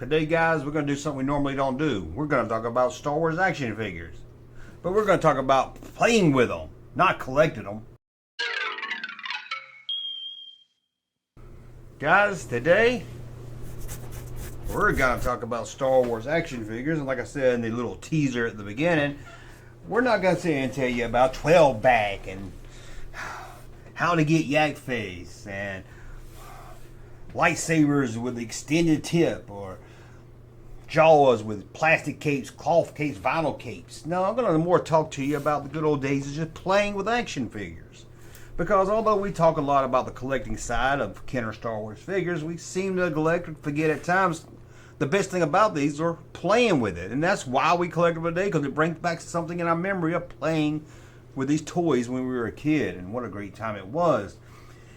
Today, guys, we're going to do something we normally don't do. We're going to talk about Star Wars action figures. But we're going to talk about playing with them, not collecting them. Guys, today, we're going to talk about Star Wars action figures. And like I said in the little teaser at the beginning, we're not going to sit and tell you about 12 back and how to get yak face and lightsabers with extended tip or Jaws with plastic capes, cloth capes, vinyl capes. No, I'm going to more talk to you about the good old days of just playing with action figures. Because although we talk a lot about the collecting side of Kenner Star Wars figures, we seem to neglect or forget at times the best thing about these are playing with it. And that's why we collect them today, because it brings back something in our memory of playing with these toys when we were a kid. And what a great time it was.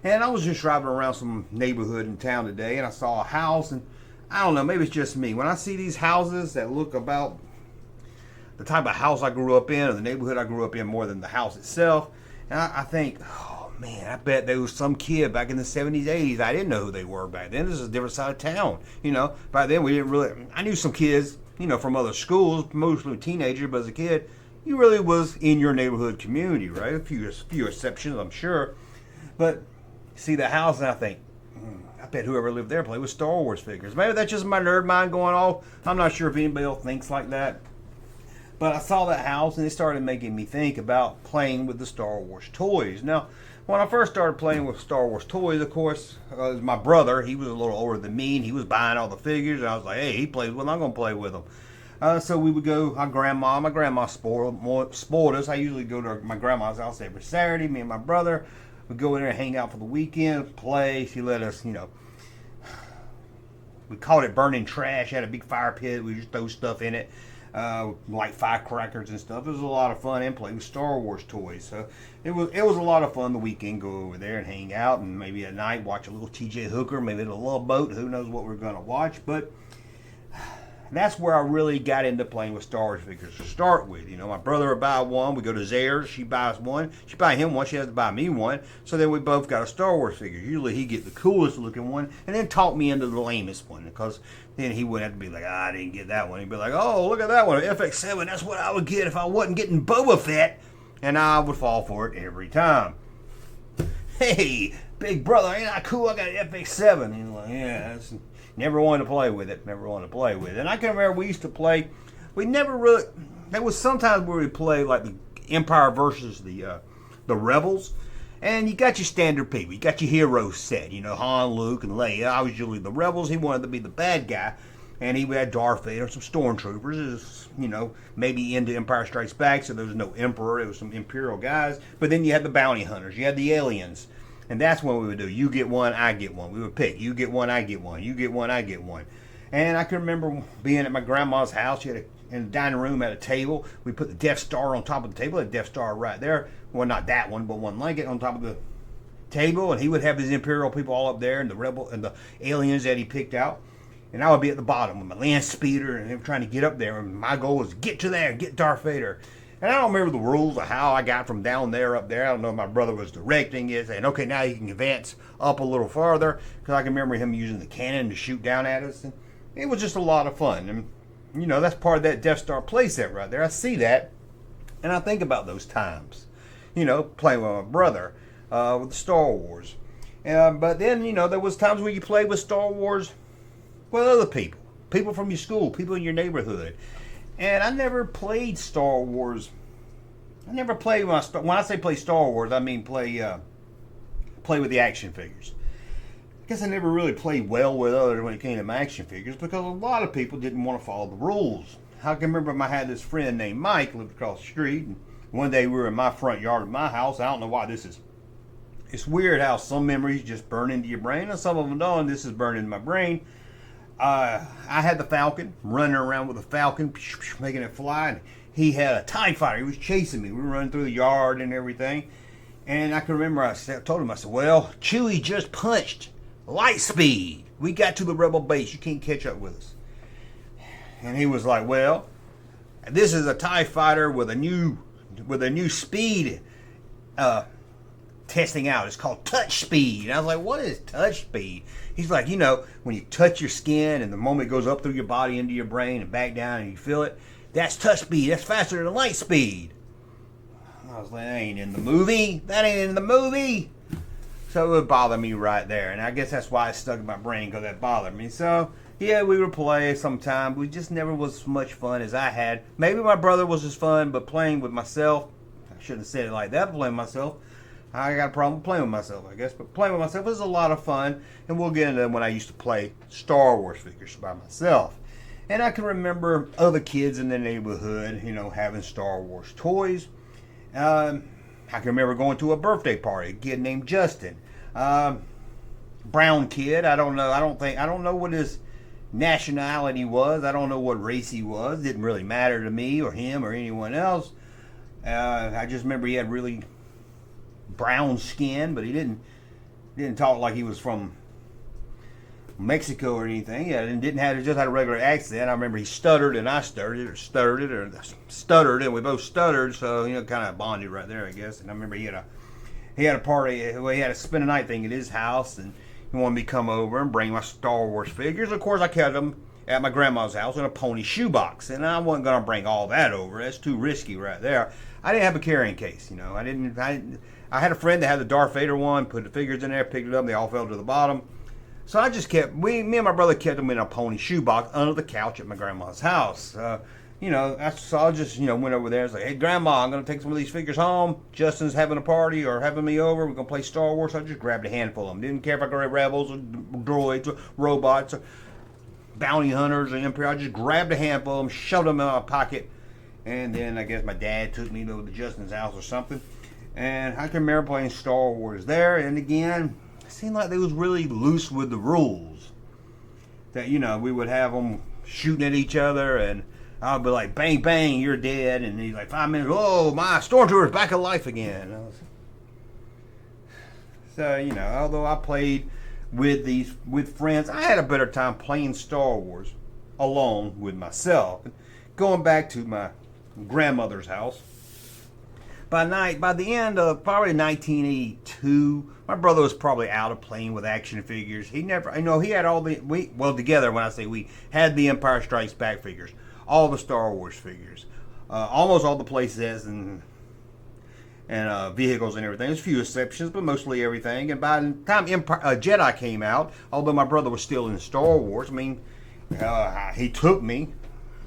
And I was just driving around some neighborhood in town today, and I saw a house, and I don't know, maybe it's just me. When I see these houses that look about the type of house I grew up in, or the neighborhood I grew up in more than the house itself, and I think, oh man, I bet there was some kid back in the 70s, 80s. I didn't know who they were back then. This is a different side of town. You know, back then we didn't really, I knew some kids, you know, from other schools, mostly teenagers, but as a kid, you really was in your neighborhood community, right? A few exceptions, I'm sure. But see the house, and I think, I bet whoever lived there played with Star Wars figures. Maybe that's just my nerd mind going off. I'm not sure if anybody else thinks like that. But I saw that house, and it started making me think about playing with the Star Wars toys. Now, when I first started playing with Star Wars toys, of course, it was my brother. He was a little older than me, and he was buying all the figures. And I was like, hey, he plays with them, I'm going to play with them. So we would go, my grandma spoiled us. I usually go to my grandma's house every Saturday, me and my brother. We'd go in there and hang out for the weekend, play. She let us, you know, we called it burning trash. Had a big fire pit. We just throw stuff in it, like firecrackers and stuff. It was a lot of fun and play with Star Wars toys. So it was a lot of fun the weekend. Go over there and hang out, and maybe at night watch a little T.J. Hooker, maybe a little boat. Who knows what we're going to watch, but that's where I really got into playing with Star Wars figures to start with. You know, my brother would buy one. We go to Zare's. She buys one. She buy him one. She has to buy me one. So then we both got a Star Wars figure. Usually he get the coolest looking one and then talk me into the lamest one, because then he wouldn't have to be like, I didn't get that one. He'd be like, oh, look at that one, FX7. That's what I would get if I wasn't getting Boba Fett. And I would fall for it every time. Hey, big brother, ain't I cool? I got an FX7. He's like, yeah, that's... Never wanted to play with it. And I can remember we used to play. We never really. There was sometimes where we play like the Empire versus the Rebels, and you got your standard people. You got your hero set. You know, Han, Luke, and Leia. I was usually the Rebels. He wanted to be the bad guy, and he had Darth Vader, some stormtroopers. You know, maybe into Empire Strikes Back, so there was no Emperor. It was some Imperial guys. But then you had the bounty hunters. You had the aliens. And that's what we would do. You get one, I get one. We would pick. You get one, I get one. You get one, I get one. And I can remember being at my grandma's house. She had in the dining room at a table. We put the Death Star on top of the table. The Death Star right there. Well, not that one, but one like it on top of the table. And he would have his Imperial people all up there, and the rebel and the aliens that he picked out. And I would be at the bottom with my land speeder, and they were trying to get up there. And my goal was get to there, get Darth Vader. And I don't remember the rules of how I got from down there up there. I don't know if my brother was directing it, saying, okay, now you can advance up a little farther, because I can remember him using the cannon to shoot down at us. And it was just a lot of fun. And, you know, that's part of that Death Star playset right there. I see that, and I think about those times, you know, playing with my brother with Star Wars. But then, you know, there was times where you played with Star Wars with other people from your school, people in your neighborhood. And I never played Star Wars. I never played when I say play Star Wars, I mean play with the action figures. I guess I never really played well with others when it came to my action figures, because a lot of people didn't want to follow the rules. I can remember I had this friend named Mike lived across the street, and one day we were in my front yard of my house. I don't know why this is. It's weird how some memories just burn into your brain, and some of them don't. This is burned into my brain. I had the Falcon, running around with the Falcon, making it fly. And he had a TIE fighter. He was chasing me. We were running through the yard and everything. And I can remember I told him, I said, well, Chewie just punched light speed. We got to the Rebel base. You can't catch up with us. And he was like, well, this is a TIE fighter with a new speed testing out. It's called touch speed. And I was like, what is touch speed? He's like, when you touch your skin and the moment it goes up through your body into your brain and back down and you feel it, that's touch speed. That's faster than light speed. I was like, that ain't in the movie. That ain't in the movie. So it would bother me right there. And I guess that's why it stuck in my brain, because that bothered me. So, yeah, we would play sometime. We just never was as much fun as I had. Maybe my brother was as fun, but playing with myself, I shouldn't have said it like that, playing with myself. I got a problem with playing with myself, I guess. But playing with myself was a lot of fun. And we'll get into when I used to play Star Wars figures by myself. And I can remember other kids in the neighborhood, having Star Wars toys. I can remember going to a birthday party, a kid named Justin. Brown kid, I don't know what his nationality was. I don't know what race he was. It didn't really matter to me or him or anyone else. I just remember he had really brown skin, but he didn't talk like he was from Mexico or anything. He just had a regular accent. I remember he stuttered and I stuttered, and we both stuttered, so kind of bonded right there, I guess. And I remember he had a party. Well, he had a spend a night thing at his house, and he wanted me to come over and bring my Star Wars figures. Of course, I kept them at my grandma's house in a pony shoebox, and I wasn't gonna bring all that over. That's too risky right there. I didn't have a carrying case, I had a friend that had the Darth Vader one, put the figures in there, picked it up, and they all fell to the bottom. So I just me and my brother kept them in a pony shoebox under the couch at my grandma's house. So I just, went over there and was like, hey, Grandma, I'm going to take some of these figures home. Justin's having a party or having me over. We're going to play Star Wars. So I just grabbed a handful of them. Didn't care if I got rebels or droids or robots or bounty hunters or Empire. I just grabbed a handful of them, shoved them in my pocket. And then I guess my dad took me to Justin's house or something. And I can remember playing Star Wars there. And again, it seemed like they was really loose with the rules. That, we would have them shooting at each other, and I'd be like, bang, bang, you're dead. And he's like, 5 minutes, oh, my Stormtrooper's back alive again. So, although I played with friends, I had a better time playing Star Wars alone with myself. Going back to my grandmother's house, by the end of probably 1982, my brother was probably out of playing with action figures. He had all together, when I say we, had the Empire Strikes Back figures, all the Star Wars figures, almost all the play sets and vehicles and everything. There's a few exceptions, but mostly everything. And by the time Jedi came out, although my brother was still in Star Wars, he took me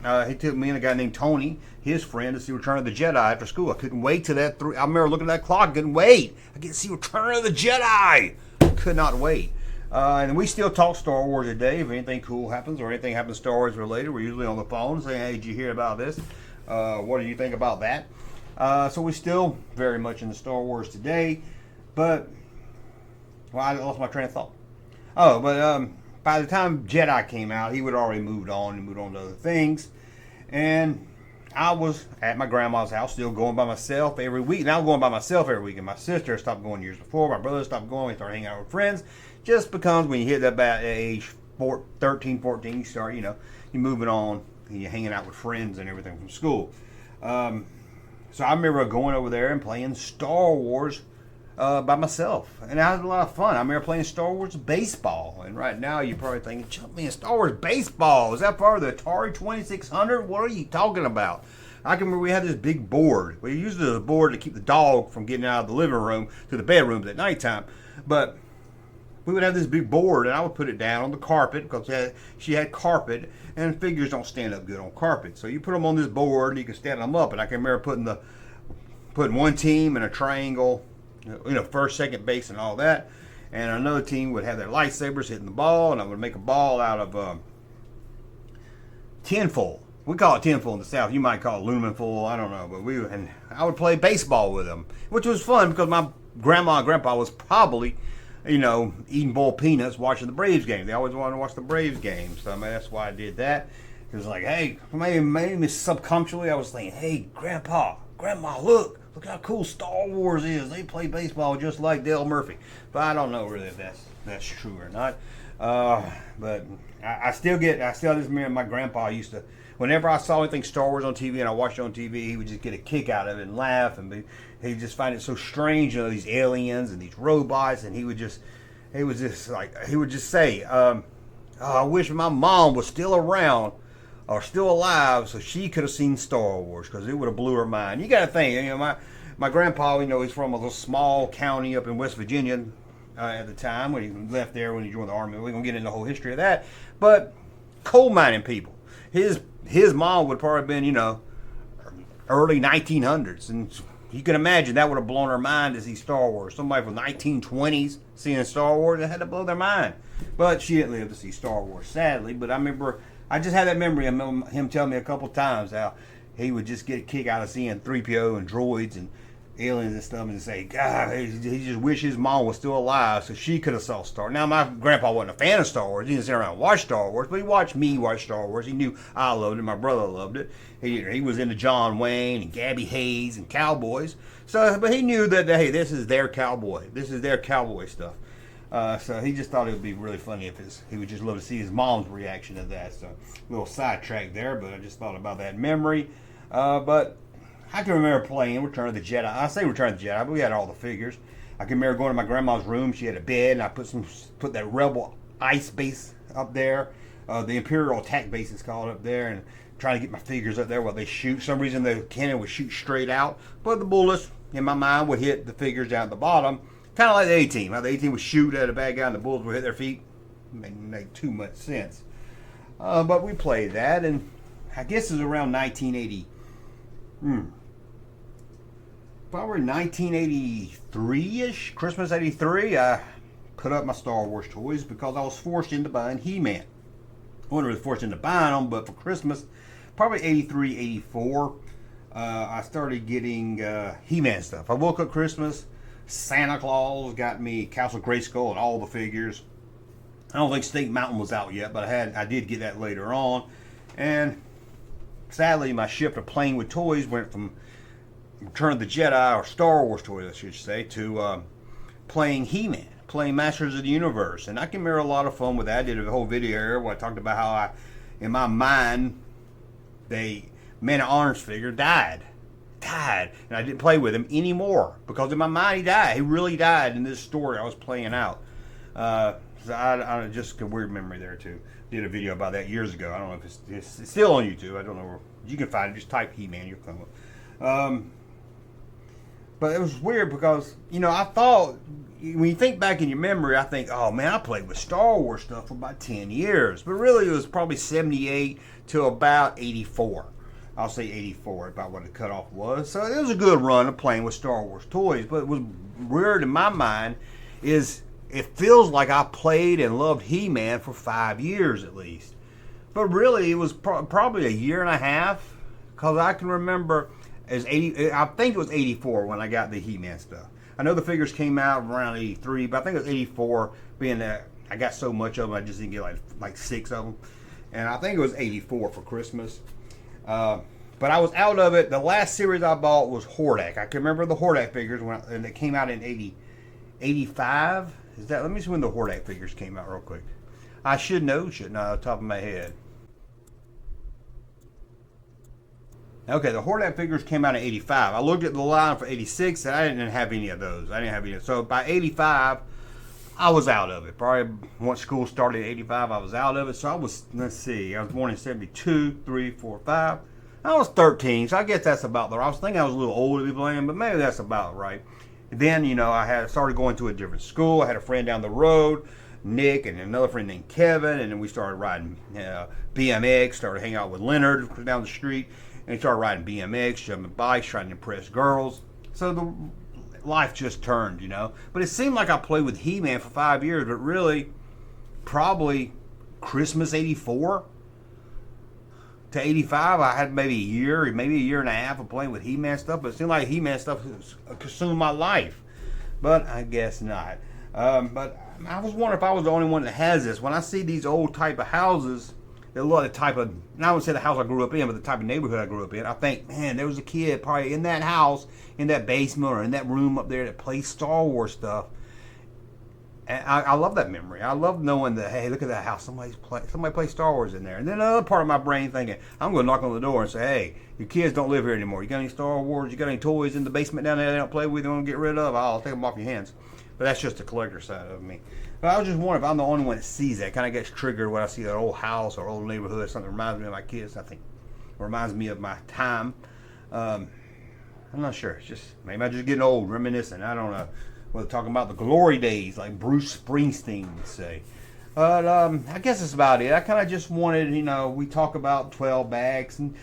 and a guy named Tony, his friend, to see Return of the Jedi after school. I couldn't wait till that. I remember looking at that clock. I couldn't wait. I get to see Return of the Jedi. Could not wait. And we still talk Star Wars today. If anything cool happens or anything happens Star Wars related, we're usually on the phone saying, hey, did you hear about this? What do you think about that? So we're still very much in the Star Wars today. But, I lost my train of thought. By the time Jedi came out, he would already moved on to other things. And I was at my grandma's house, still going by myself every week. And I was going by myself every week. And my sister stopped going years before. My brother stopped going. We started hanging out with friends. Just because when you hit that about age 13, 14, you start, you're moving on. And you're hanging out with friends and everything from school. So I remember going over there and playing Star Wars by myself. And I had a lot of fun. I remember playing Star Wars baseball. And right now you're probably thinking, Junkman, Star Wars baseball? Is that part of the Atari 2600? What are you talking about? I can remember we had this big board. We used it as a board to keep the dog from getting out of the living room to the bedrooms at nighttime. But we would have this big board, and I would put it down on the carpet because she had carpet, and figures don't stand up good on carpet. So you put them on this board, and you can stand them up. And I can remember putting one team in a triangle, first, second base, and all that. And another team would have their lightsabers hitting the ball, and I would make a ball out of tinfoil. We call it tinfoil in the South. You might call it aluminum foil. I don't know. But I would play baseball with them, which was fun because my grandma and grandpa was probably, eating boiled peanuts watching the Braves game. They always wanted to watch the Braves game. So that's why I did that. It was like, hey, maybe subconsciously I was thinking, hey, Grandma, look how cool Star Wars is. They play baseball just like Dale Murphy. But I don't know really if that's true or not. But I still just remember my grandpa used to, whenever I saw anything Star Wars on TV and I watched it on TV, he would just get a kick out of it and laugh, and he'd just find it so strange, these aliens and these robots, and he would just, he was just like, he would just say, oh, I wish my mom was still around or still alive so she could have seen Star Wars, because it would have blew her mind. You got to think, you know, my grandpa, you know, he's from a little small county up in West Virginia at the time when he left there when he joined the army. We're going to get into the whole history of that. But coal mining people. His mom would probably have been, you know, early 1900s. And you can imagine that would have blown her mind to see Star Wars. Somebody from the 1920s seeing Star Wars, it had to blow their mind. But she didn't live to see Star Wars, sadly. But I remember, I just had that memory of him telling me a couple times how he would just get a kick out of seeing 3PO and droids and aliens and stuff, and say, God, he just wished his mom was still alive so she could have saw Star Wars. Now, my grandpa wasn't a fan of Star Wars. He didn't sit around and watch Star Wars, but he watched me watch Star Wars. He knew I loved it. My brother loved it. He was into John Wayne and Gabby Hayes and cowboys. So, but he knew that, hey, this is their cowboy. This is their cowboy stuff. So he just thought it would be really funny if he would just love to see his mom's reaction to that. So a little sidetrack there, but I just thought about that memory. But I can remember playing Return of the Jedi. I say Return of the Jedi, but we had all the figures. I can remember going to my grandma's room. She had a bed, and I put that Rebel ice base up there. The Imperial attack base is called up there, and trying to get my figures up there while they shoot. For some reason the cannon would shoot straight out, but the bullets in my mind would hit the figures down at the bottom, kind of like the A-Team. How the A-Team would shoot at a bad guy and the bullets would hit their feet. Didn't make too much sense. But we played that, and I guess it was around 1980. Probably 1983-ish, Christmas 83, I put up my Star Wars toys because I was forced into buying He-Man. I wasn't really forced into buying them, but for Christmas, probably 83, 84, I started getting He-Man stuff. I woke up Christmas, Santa Claus got me Castle Grayskull and all the figures. I don't think Snake Mountain was out yet, but I did get that later on. And sadly, my shift of playing with toys went from Return of the Jedi, or Star Wars toys, I should say, to playing He-Man, playing Masters of the Universe. And I can remember a lot of fun with that. I did a whole video here where I talked about how in my mind, the Man at Arms figure died. And I didn't play with him anymore because in my mind he died. He really died in this story I was playing out. So I just a weird memory there too. Did a video about that years ago. I don't know if it's still on YouTube. I don't know where you can find it. Just type He-Man, you'll come up. But it was weird because, you know, I thought, when you think back in your memory, I think, oh man, I played with Star Wars stuff for about 10 years. But really it was probably 78 to about 84. I'll say 84, about what the cutoff was. So it was a good run of playing with Star Wars toys. But it was weird in my mind is it feels like I played and loved He-Man for 5 years at least. But really it was probably a year and a half, because I can remember I think it was 84 when I got the He-Man stuff. I know the figures came out around 83, but I think it was 84, being that I got so much of them, I just didn't get like 6 of them. And I think it was 84 for Christmas. But I was out of it. The last series I bought was Hordak. I can remember the Hordak figures and they came out in 85. Is that? Let me see when the Hordak figures came out real quick. I should know, shouldn't I, off the top of my head. Okay, the Hordak figures came out in 85. I looked at the line for 86 and I didn't have any of those. I didn't have any. So by 85, I was out of it. Probably once school started in 85, I was out of it. So I was, let's see, I was born in 72, 3, 4, 5. I was 13, so I guess that's about right. I was thinking I was a little older to be playing, but maybe that's about right. And then, you know, I had started going to a different school. I had a friend down the road, Nick, and another friend named Kevin, and then we started riding BMX, started hanging out with Leonard down the street. And he started riding BMX, jumping bikes, trying to impress girls. So the life just turned, you know. But it seemed like I played with He-Man for 5 years, but really, probably Christmas 84 to 85, I had maybe a year and a half of playing with He-Man stuff. But it seemed like He-Man stuff consumed my life. But I guess not. But I was wondering if I was the only one that has this. When I see these old type of houses, a lot of type of, and I wouldn't say the house I grew up in, but the type of neighborhood I grew up in, I think, man, there was a kid probably in that house, in that basement, or in that room up there that plays Star Wars stuff. And I love that memory. I love knowing that, hey, look at that house. Somebody plays Star Wars in there. And then another part of my brain thinking, I'm going to knock on the door and say, hey, your kids don't live here anymore. You got any Star Wars? You got any toys in the basement down there they don't play with, you want to get rid of? I'll take them off your hands. But that's just the collector side of me. But I was just wondering if I'm the only one that sees that. Kind of gets triggered when I see an old house or old neighborhood. Something reminds me of my kids. I think it reminds me of my time. I'm not sure. It's just maybe I'm just getting old, reminiscing. I don't know. We're talking about the glory days, like Bruce Springsteen would say. But I guess that's about it. I kind of just wanted, we talk about 12 bags and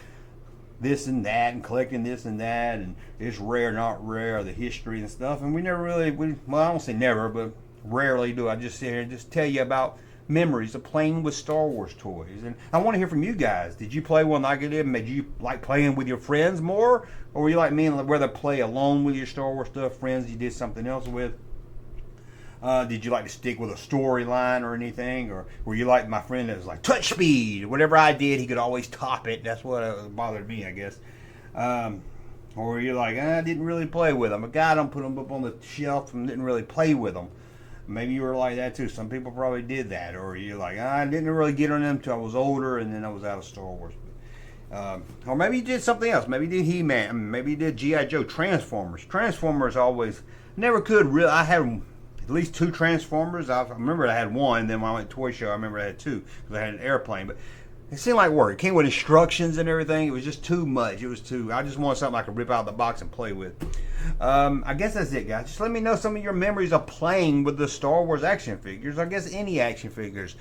this and that and collecting this and that and it's rare, not rare, the history and stuff. And we never really, well, I don't say never, but rarely do I just sit here and just tell you about memories of playing with Star Wars toys. And I want to hear from you guys. Did you play one like I did? Did you like playing with your friends more? Or were you like me and rather play alone with your Star Wars stuff, friends you did something else with? Did you like to stick with a storyline or anything? Or were you like my friend that was like, touch speed? Whatever I did, he could always top it. That's what bothered me, I guess. Or were you like, I didn't really play with them. I got them, put them up on the shelf and didn't really play with them. Maybe you were like that too. Some people probably did that. Or you're like, I didn't really get on them until I was older and then I was out of Star Wars. Or maybe you did something else. Maybe you did He-Man. Maybe you did G.I. Joe. Transformers. Transformers always, never could really, I had at least 2 Transformers. I remember I had one. Then when I went to Toy Show, I remember I had 2 because I had an airplane. But it seemed like work. It came with instructions and everything. It was just too much. It was too. I just wanted something I could rip out of the box and play with. I guess that's it, guys. Just let me know some of your memories of playing with the Star Wars action figures. I guess any action figures.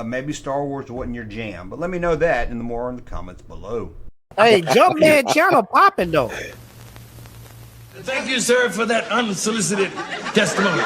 Maybe Star Wars wasn't your jam, but let me know that and more in the comments below. Hey, Junkman channel popping though. Thank you, sir, for that unsolicited testimony.